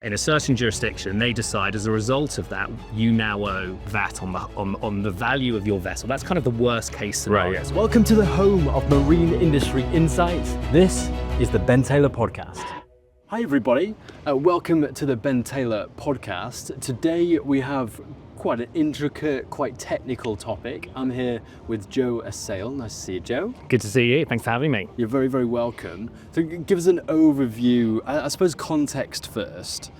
In a certain jurisdiction, they decide as a result of that, you now owe VAT on the value of your vessel. That's kind of the worst case scenario. Right, yes. Welcome to the home of marine industry insights. This is the Ben Taylor Podcast. Hi everybody, welcome to the Ben Taylor Podcast. Today we have quite an intricate, quite technical topic. I'm here with Jo Assael. Nice to see you, Jo. Good to see you. Thanks for having me. You're very, very welcome. So give us an overview, I suppose context first.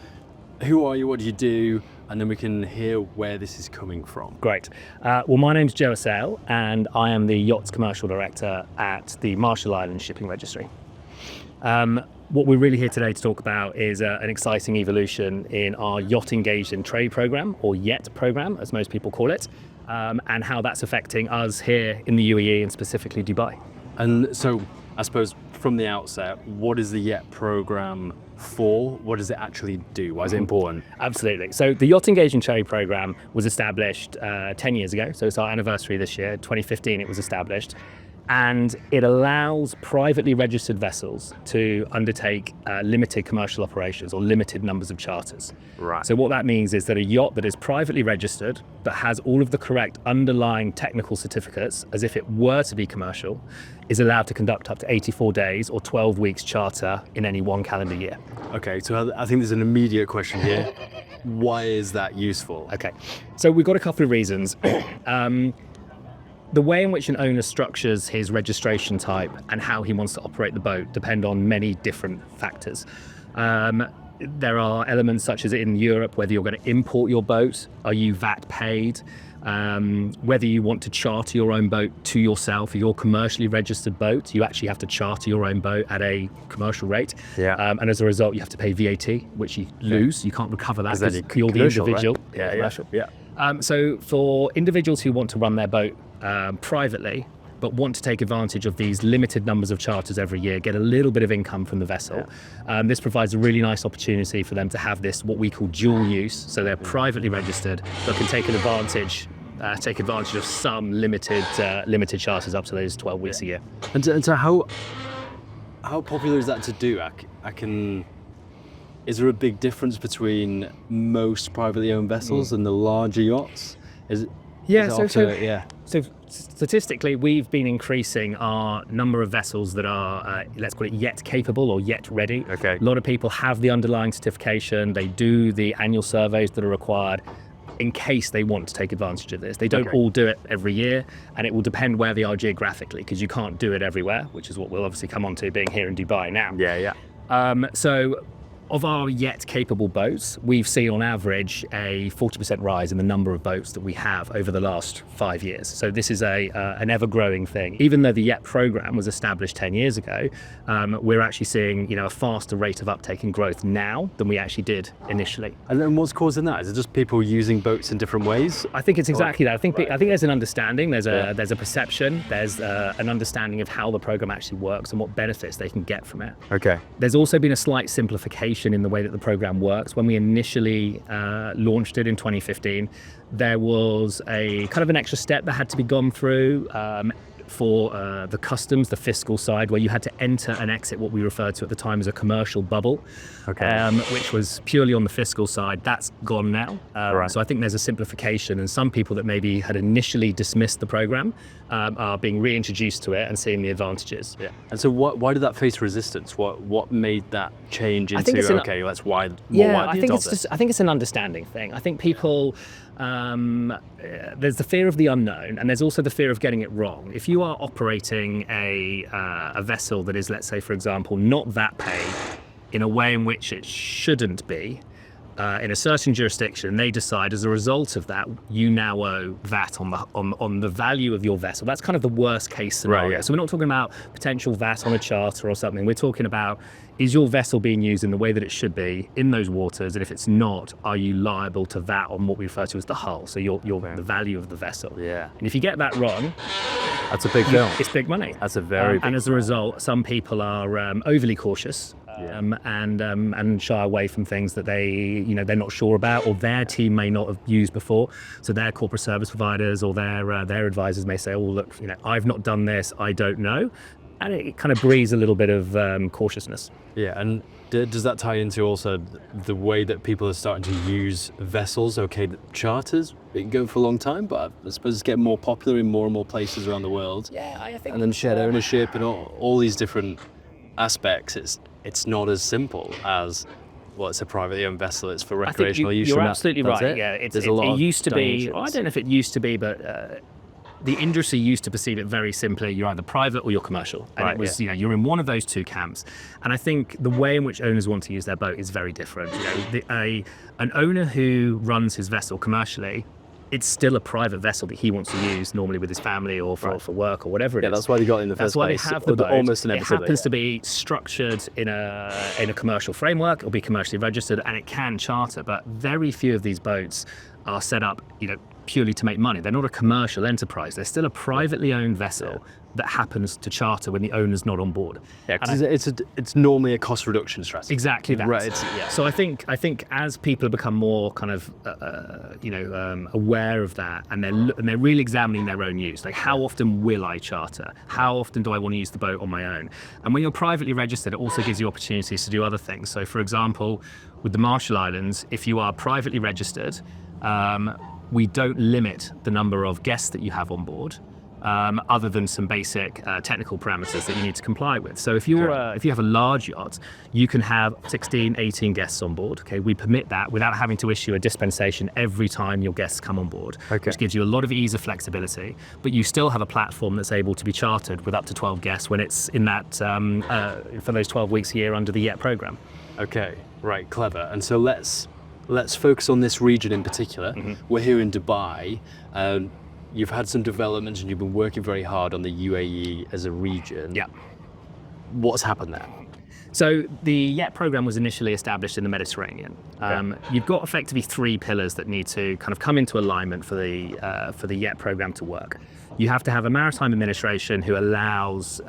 Who are you, what do you do? And then we can hear where this is coming from. Great. Well, my name's Jo Assael and I am the Yacht Commercial Director at the Marshall Islands Registry. What we're really here today to talk about is an exciting evolution in our Yacht Engaged in Trade program, or YET program, as most people call it, and how that's affecting us here in the UAE and specifically Dubai. And so, I suppose from the outset, what is the YET program for? What does it actually do? Why is it important? Absolutely. So the Yacht Engaged in Trade program was established 10 years ago. So it's our anniversary this year, 2015 it was established. And it allows privately registered vessels to undertake limited commercial operations or limited numbers of charters. Right. So what that means is that a yacht that is privately registered, but has all of the correct underlying technical certificates, as if it were to be commercial, is allowed to conduct up to 84 days or 12 weeks charter in any one calendar year. Okay, so I think there's an immediate question here. Why is that useful? Okay, so we've got a couple of reasons. The way in which an owner structures his registration type and how he wants to operate the boat depend on many different factors. There are elements such as in Europe, whether you're going to import your boat, are you VAT paid, whether you want to charter your own boat to yourself, or your commercially registered boat, you actually have to charter your own boat at a commercial rate. Yeah. And as a result, you have to pay VAT, which you lose. You can't recover that because that you're the individual. Right? Yeah. So for individuals who want to run their boat privately, but want to take advantage of these limited numbers of charters every year, get a little bit of income from the vessel. Yeah. This provides a really nice opportunity for them to have this, what we call dual use. So they're privately registered, but can take advantage of some limited charters up to those 12 weeks a year. And so how popular is that to do? Is there a big difference between most privately owned vessels and the larger yachts? So statistically, we've been increasing our number of vessels that are, let's call it YET capable or YET ready. Okay. A lot of people have the underlying certification. They do the annual surveys that are required in case they want to take advantage of this. They don't all do it every year, and it will depend where they are geographically, because you can't do it everywhere, which is what we'll obviously come on to being here in Dubai now. So of our YET capable boats, we've seen on average a 40% rise in the number of boats that we have over the last 5 years. So this is an ever-growing thing. Even though the YET program was established 10 years ago, we're actually seeing a faster rate of uptake and growth now than we actually did initially. And then what's causing that? Is it just people using boats in different ways? I think it's exactly that. I think there's an understanding, there's a perception, there's an understanding of how the program actually works and what benefits they can get from it. Okay. There's also been a slight simplification in the way that the program works. When we initially launched it in 2015, there was a kind of an extra step that had to be gone through for the customs, the fiscal side, where you had to enter and exit what we referred to at the time as a commercial bubble, which was purely on the fiscal side. That's gone now. Right. So I think there's a simplification, and some people that maybe had initially dismissed the program are being reintroduced to it and seeing the advantages. Yeah. And so why did that face resistance? What made that change into, let's widely adopt this? I think it's an understanding thing. I think people, there's the fear of the unknown, and there's also the fear of getting it wrong. If you are operating a vessel that is, let's say, for example, not VAT paid in a way in which it shouldn't be, in a certain jurisdiction, they decide as a result of that, you now owe VAT on the value of your vessel. That's kind of the worst case scenario. Right, yeah. So we're not talking about potential VAT on a charter or something. We're talking about, is your vessel being used in the way that it should be in those waters? And if it's not, are you liable to VAT on what we refer to as the hull? So the value of the vessel. Yeah. And if you get that wrong, that's a big deal. It's big money. That's a very big and as a result, some people are overly cautious. And shy away from things that they're not sure about, or their team may not have used before. So their corporate service providers or their advisors may say, "Oh, look, I've not done this, I don't know," and it kind of breeds a little bit of cautiousness. Yeah, and Does that tie into also the way that people are starting to use vessels? Okay, charters, it can go for a long time, but I suppose it's getting more popular in more and more places around the world. Yeah, I think. And then shared ownership and all these different aspects. It's not as simple as, well, it's a privately owned vessel, it's for recreational use. You're absolutely right. It. Yeah, There's a lot it used to be. dimensions. I don't know if it used to be, but the industry used to perceive it very simply. You're either private or you're commercial, and Right, it was you're in one of those two camps. And I think the way in which owners want to use their boat is very different. An owner who runs his vessel commercially, it's still a private vessel that he wants to use normally with his family or for work or whatever it is. Yeah, that's why they got it in the first place. That's why they have the boat. Almost It inevitably. happens to be structured in a commercial framework. It'll be commercially registered and it can charter, but very few of these boats are set up, purely to make money. They're not a commercial enterprise. They're still a privately owned vessel that happens to charter when the owner's not on board. Yeah, because it's normally a cost reduction strategy. Exactly that. Right. So I think as people become more kind of aware of that, and they're really examining their own use, like how often will I charter? How often do I want to use the boat on my own? And when you're privately registered, it also gives you opportunities to do other things. So for example, with the Marshall Islands, if you are privately registered, we don't limit the number of guests that you have on board, other than some basic technical parameters that you need to comply with. So if you have a large yacht, you can have 16, 18 guests on board. Okay, we permit that without having to issue a dispensation every time your guests come on board, which gives you a lot of ease of flexibility. But you still have a platform that's able to be chartered with up to 12 guests when it's in that for those 12 weeks a year under the Yacht program. Okay, right, clever. And so let's focus on this region in particular. We're here in Dubai. You've had some developments and you've been working very hard on the UAE as a region. Yeah. What's happened there? So the Yacht program was initially established in the Mediterranean. You've got effectively three pillars that need to kind of come into alignment for the Yacht program to work. You have to have a maritime administration who allows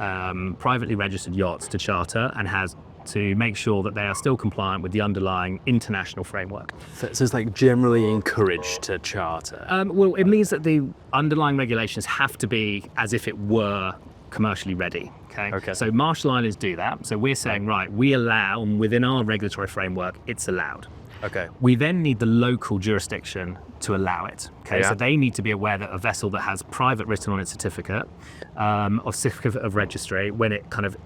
privately registered yachts to charter and has to make sure that they are still compliant with the underlying international framework. So it's like generally encouraged to charter. Well, it means that the underlying regulations have to be as if it were commercially ready. Okay. So Marshall Islands do that. So we're saying, right, we allow, and within our regulatory framework, it's allowed. Okay. We then need the local jurisdiction to allow it. Okay. Yeah. So they need to be aware that a vessel that has private written on its certificate of registry, when it kind of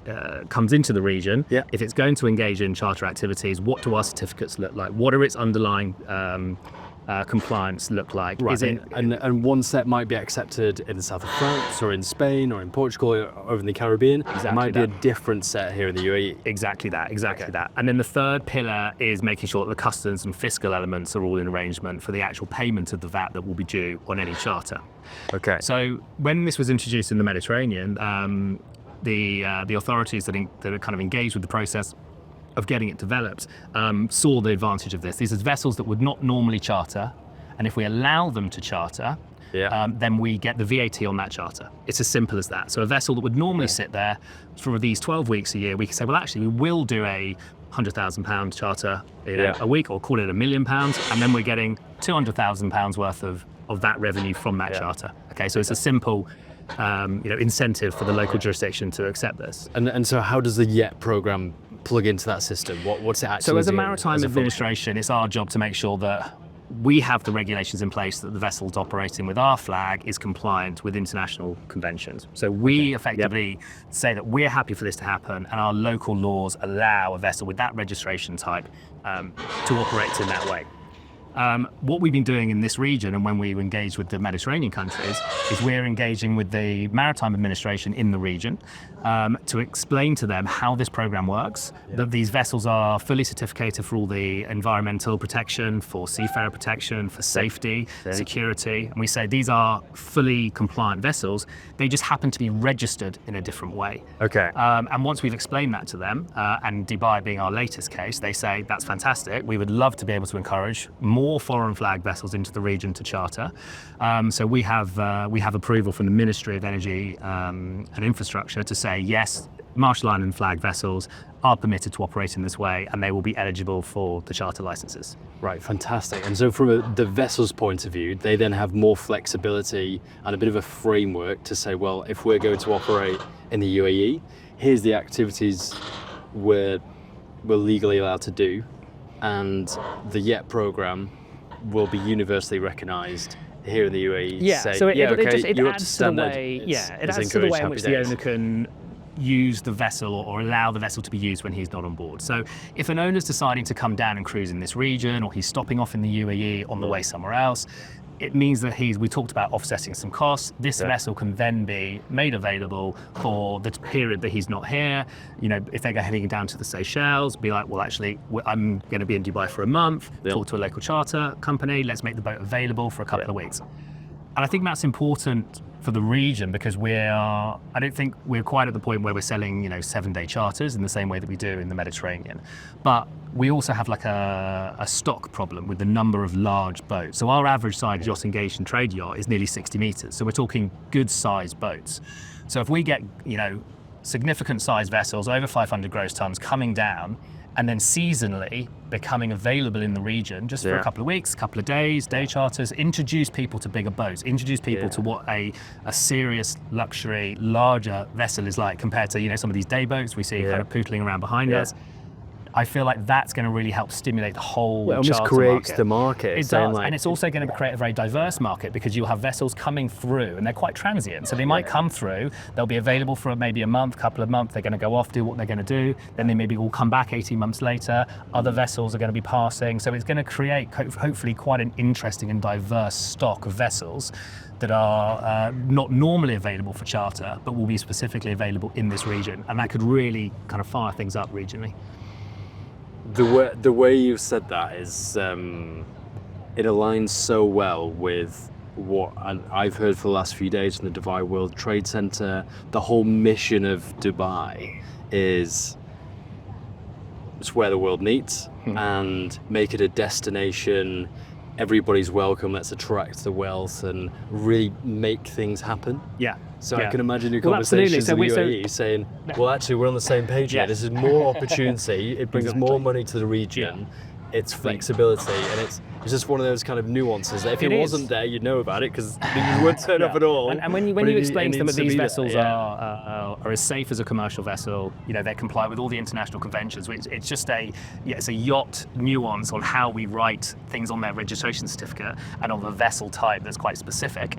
comes into the region, if it's going to engage in charter activities, what do our certificates look like? What are its underlying compliance look like? Right. Is it, and one set might be accepted in the south of France or in Spain or in Portugal or over in the Caribbean. Exactly it might be a that. different set here in the UAE. Exactly that. And then the third pillar is making sure that the customs and fiscal elements are all in arrangement for the actual payment of the VAT that will be due on any charter. Okay. So when this was introduced in the Mediterranean, the authorities that are kind of engaged with the process of getting it developed saw the advantage of this. These are vessels that would not normally charter, and if we allow them to charter, then we get the VAT on that charter. It's as simple as that. So a vessel that would normally sit there for these 12 weeks a year, we can say, well, actually, we will do a £100,000 charter a week, or call it £1 million, and then we're getting £200,000 worth of that revenue from that charter. Okay, so it's a simple incentive for the local jurisdiction to accept this. And so how does the Yacht program plug into that system? What's it actually So as a doing maritime as a administration, it's our job to make sure that we have the regulations in place that the vessels operating with our flag is compliant with international conventions. So we effectively say that we're happy for this to happen, and our local laws allow a vessel with that registration type to operate in that way. What we've been doing in this region, and when we engage with the Mediterranean countries, is we're engaging with the maritime administration in the region to explain to them how this program works, that these vessels are fully certificated for all the environmental protection, for seafarer protection, for safety, security. And we say these are fully compliant vessels, they just happen to be registered in a different way. Okay. And once we've explained that to them, and Dubai being our latest case, they say, that's fantastic. We would love to be able to encourage more foreign flag vessels into the region to charter. So we have approval from the Ministry of Energy and Infrastructure to say, yes, Marshall Island flag vessels are permitted to operate in this way, and they will be eligible for the charter licenses. Right, fantastic. And so from the vessel's point of view, they then have more flexibility and a bit of a framework to say, well, if we're going to operate in the UAE, here's the activities we're we're legally allowed to do, and the Yacht program will be universally recognised here in the UAE. Yeah, say, so it okay, adds up to to the standard. way. It's It adds to the encouraged, way in happy which days. the owner can use the vessel or allow the vessel to be used when he's not on board. So if an owner's deciding to come down and cruise in this region, or he's stopping off in the UAE on the way somewhere else, it means that we talked about offsetting some costs. This vessel can then be made available for the period that he's not here. You know, if they're heading down to the Seychelles, be like, well, actually, I'm going to be in Dubai for a month, talk to a local charter company, let's make the boat available for a couple of weeks. And I think that's important for the region because I don't think we're quite at the point where we're selling, 7-day charters in the same way that we do in the Mediterranean. But we also have like a stock problem with the number of large boats. So our average size Yacht Engaged and Trade yacht is nearly 60 meters. So we're talking good sized boats. So if we get, significant sized vessels over 500 gross tons coming down, and then seasonally becoming available in the region just for a couple of weeks, couple of days, day charters, introduce people to bigger boats, introduce people to what a serious luxury, larger vessel is like compared to, some of these day boats we see kind of pootling around behind us. I feel like that's going to really help stimulate the whole Well, it almost charter creates market. the market. It does, and it's also going to create a very diverse market because you'll have vessels coming through, and they're quite transient. So they might come through, they'll be available for maybe a month, couple of months. They're going to go off, do what they're going to do. Then they maybe will come back 18 months later. Other vessels are going to be passing. So it's going to create hopefully quite an interesting and diverse stock of vessels that are not normally available for charter, but will be specifically available in this region. And that could really kind of fire things up regionally. The way you said that is, it aligns so well with what I've heard for the last few days from the Dubai World Trade Center. The whole mission of Dubai is it's where the world meets and make it a destination. Everybody's welcome. Let's attract the wealth and really make things happen. Yeah. So I can imagine your Well, conversations in the absolutely. UAE saying, well, actually, we're on the same page here. This is more opportunity. It brings more money to the region. It's flexibility, and it's just one of those kind of nuances that if it wasn't there, you'd know about it because you wouldn't turn up at all. And when you explain to them that these vessels are as safe as a commercial vessel, they comply with all the international conventions. It's just it's a yacht nuance on how we write things on their registration certificate and on the vessel type that's quite specific.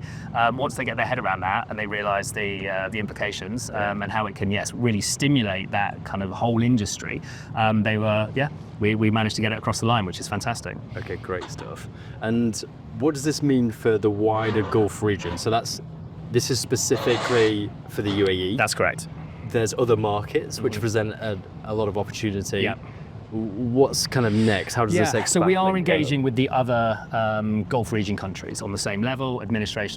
Once they get their head around that and they realise the implications and how it can really stimulate that kind of whole industry, we managed to get it across the line, which is fantastic. Okay, great stuff. And what does this mean for the wider Gulf region? So this is specifically for the UAE. That's correct. There's other markets which present a lot of opportunity. Yeah. What's kind of next? How does this expand? So we are engaging with the other Gulf region countries on the same level,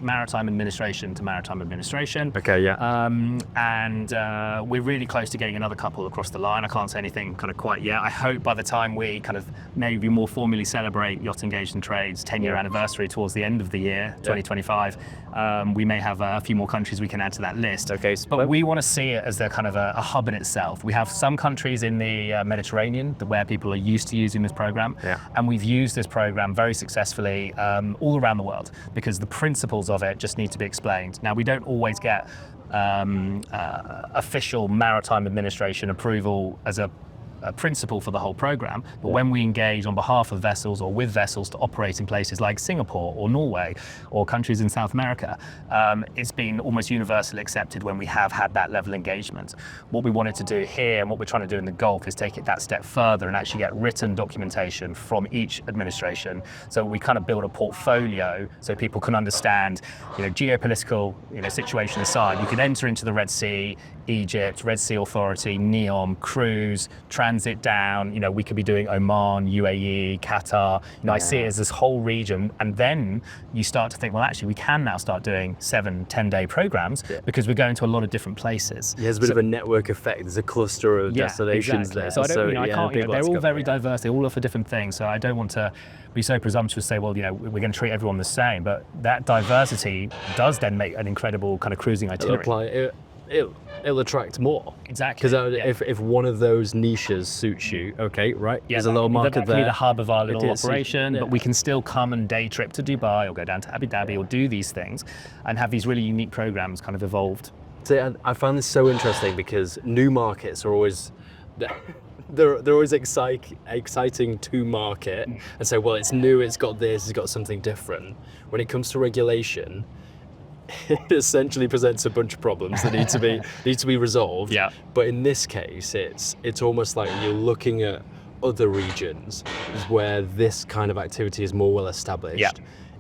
maritime administration to maritime administration. Okay, yeah. And we're really close to getting another couple across the line. I can't say anything kind of quite yet. I hope by the time we kind of maybe more formally celebrate Yacht Engaged and Trade's 10-year anniversary towards the end of the year, 2025, we may have a few more countries we can add to that list. Okay, but we want to see it as a kind of a hub in itself. We have some countries in the Mediterranean where people are used to using this program, and we've used this program very successfully all around the world because the principles of it just need to be explained. Now, we don't always get official maritime administration approval as a principle for the whole program, but when we engage on behalf of vessels or with vessels to operate in places like Singapore or Norway or countries in South America, it's been almost universally accepted when we have had that level of engagement. What we wanted to do here and what we're trying to do in the Gulf is take it that step further and actually get written documentation from each administration, so we kind of build a portfolio so people can understand, geopolitical situation aside, you could enter into the Red Sea, Egypt, Red Sea Authority, NEOM, cruise, transit down, we could be doing Oman, UAE, Qatar. I see it as this whole region, and then you start to think, well, actually we can now start doing 7-10-day programs because we're going to a lot of different places. There's a bit of a network effect. There's a cluster of destinations there. So I can't, they're all very diverse. They all offer different things. So I don't want to be so presumptuous to say, well, we're going to treat everyone the same. But that diversity does then make an incredible kind of cruising itinerary. It'll attract more. Exactly. Because if one of those niches suits you, okay, right? There's a little market that there. That can be the hub of our little operation, but we can still come and day trip to Dubai or go down to Abu Dhabi or do these things and have these really unique programs kind of evolved. So I find this so interesting because new markets are always they're always exciting to market and say, well, it's new, it's got this, it's got something different. When it comes to regulation, it essentially presents a bunch of problems that need to be resolved. Yeah. But in this case, it's almost like you're looking at other regions where this kind of activity is more well established. Yeah.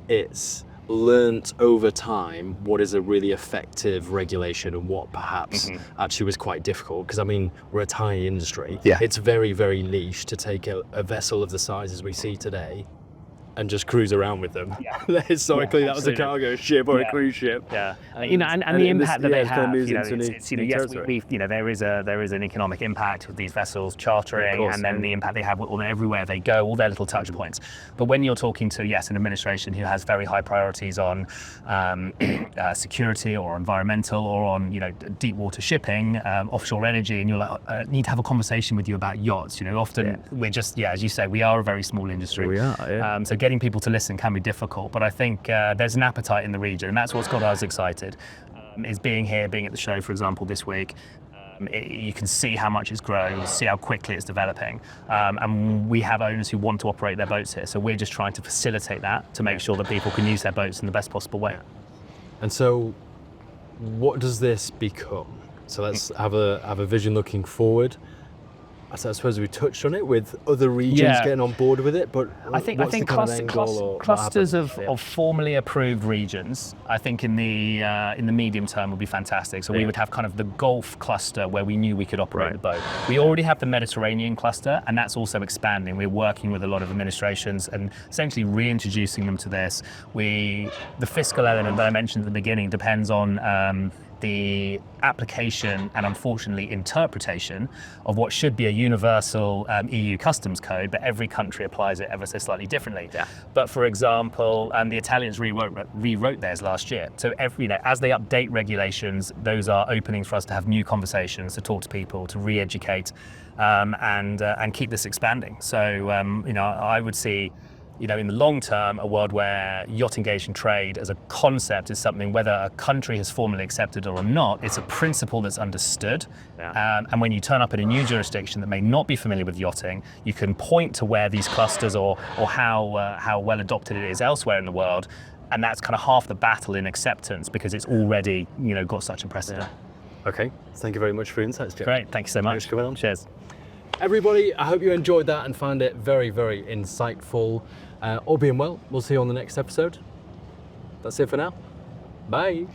It's learnt over time what is a really effective regulation and what perhaps actually was quite difficult, because I mean, we're a tiny industry. Yeah. It's very, very niche to take a vessel of the sizes we see today and just cruise around with them. Yeah. Historically, Yeah, that was a absolutely. cargo ship or Yeah. a cruise ship. Yeah, and the impact that they have, it's yes, territory. there is an economic impact with these vessels chartering, course, and then the impact they have everywhere they go, all their little touch points. But when you're talking to an administration who has very high priorities on security or environmental or on deep water shipping, offshore energy, and you're like, I need to have a conversation with you about yachts. Often we're just as you say, we are a very small industry. We are. Yeah. So getting people to listen can be difficult, but I think there's an appetite in the region, and that's what's got us excited, is being here, being at the show, for example, this week. You can see how much it's grown, see how quickly it's developing, and we have owners who want to operate their boats here, so we're just trying to facilitate that to make sure that people can use their boats in the best possible way. And so what does this become? So let's have a vision looking forward. I suppose we touched on it with other regions getting on board with it, but I think what's the kind of end goal or what clusters happens? of formally approved regions, I think in the medium term would be fantastic. So we would have kind of the Gulf cluster where we knew we could operate the boat. We already have the Mediterranean cluster, and that's also expanding. We're working with a lot of administrations and essentially reintroducing them to this. The fiscal element that I mentioned at the beginning depends on the application and unfortunately interpretation of what should be a universal EU customs code, but every country applies it ever so slightly differently. Yeah. But for example, the Italians rewrote theirs last year. So as they update regulations, those are openings for us to have new conversations, to talk to people, to re-educate, and keep this expanding. So I would see, in the long term, a world where yacht engaged in trade as a concept is something, whether a country has formally accepted it or not, it's a principle that's understood. Yeah. And when you turn up in a new jurisdiction that may not be familiar with yachting, you can point to where these clusters or how well adopted it is elsewhere in the world. And that's kind of half the battle in acceptance, because it's already, got such a precedent. Yeah. Okay, thank you very much for your insights, Jeff. Great, thank you so much. Thanks for coming on. Cheers. Everybody, I hope you enjoyed that and found it very, very insightful. All being well, we'll see you on the next episode. That's it for now. Bye.